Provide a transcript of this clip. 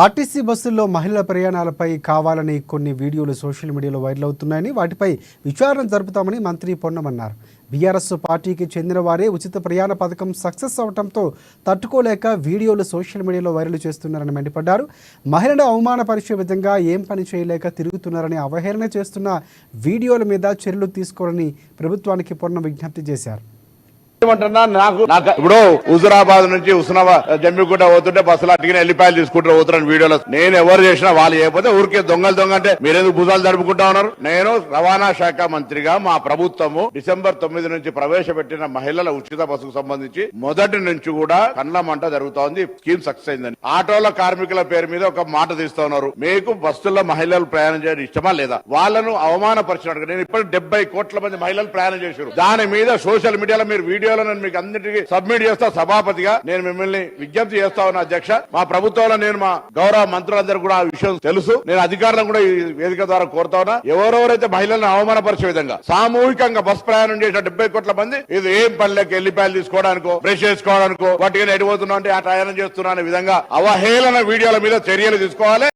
RTC బస్సుల్లో మహిళల ప్రయాణాలపై కావాలని కొన్ని వీడియోలు సోషల్ మీడియాలో వైరల్ అవుతున్నాయని వాటిపై విచారణ జరుపుతామని మంత్రి పొన్నం అన్నారు. బీఆర్ఎస్ పార్టీకి చెందిన వారే ఉచిత ప్రయాణ పథకం సక్సెస్ అవడంతో తట్టుకోలేక వీడియోలు సోషల్ మీడియాలో వైరల్ చేస్తున్నారని మండిపడ్డారు. మహిళను అవమానపరిచే విధంగా ఏం పని చేయలేక తిరుగుతున్నారని అవహేళన చేస్తున్న వీడియోల మీద చర్యలు తీసుకోవాలని ప్రభుత్వానికి పొన్నం విజ్ఞప్తి చేశారు. నాకు ఇప్పుడు హుజురాబాద్ నుంచి జమ్మిగుంట పోతుంటే బస్సులు అట్టిగిన ఎల్లిపాయలు తీసుకుంటారు పోతున్నాను వీడియోలో. నేను ఎవరు చేసినా వాళ్ళు చేయకపోతే ఊరికే దొంగ అంటే మీరెందుకు భుజాలు జరుపుకుంటా ఉన్నారు? నేను రవాణా శాఖ మంత్రిగా మా ప్రభుత్వము డిసెంబర్ 9 నుంచి ప్రవేశపెట్టిన మహిళల ఉచిత బస్సుకు సంబంధించి మొదటి నుంచి కూడా కండ్ల మంట జరుగుతోంది. స్కీమ్ సక్సెస్ అయిందని ఆటోల కార్మికుల పేరు మీద ఒక మాట తీస్తా ఉన్నారు. మీకు బస్సుల్లో మహిళలు ప్రయాణం చేయడం ఇష్టమా లేదా? వాళ్ళను అవమానపరిచినట్టు నేను ఇప్పుడు 70 కోట్ల మంది మహిళలు ప్రయాణం చేశారు. దాని మీద సోషల్ మీడియాలో మీరు వీడియో మీకు అందరికీ సబ్మిట్ చేస్తా. సభాపతిగా నేను మిమ్మల్ని విజ్ఞప్తి చేస్తా ఉన్నా అధ్యక్ష. మా ప్రభుత్వంలో నేను మా గౌరవ మంత్రులందరూ కూడా ఆ విషయం తెలుసు. నేను అధికారులను కూడా ఈ వేదిక ద్వారా కోరుతా ఉన్నా, ఎవరెవరైతే మహిళలను అవమానపరిచే విధంగా సామూహికంగా బస్ ప్రయాణం చేసిన 70 కోట్ల మంది ఇది ఏం పనిలోకి ఎల్లిపాయలు తీసుకోవడానికో బ్రష్ చేసుకోవడానికో వాటికి ఎడిపోతున్నా అంటే ఆ ప్రయాణం చేస్తున్నా అనే విధంగా అవహేళన వీడియోల మీద చర్యలు తీసుకోవాలి.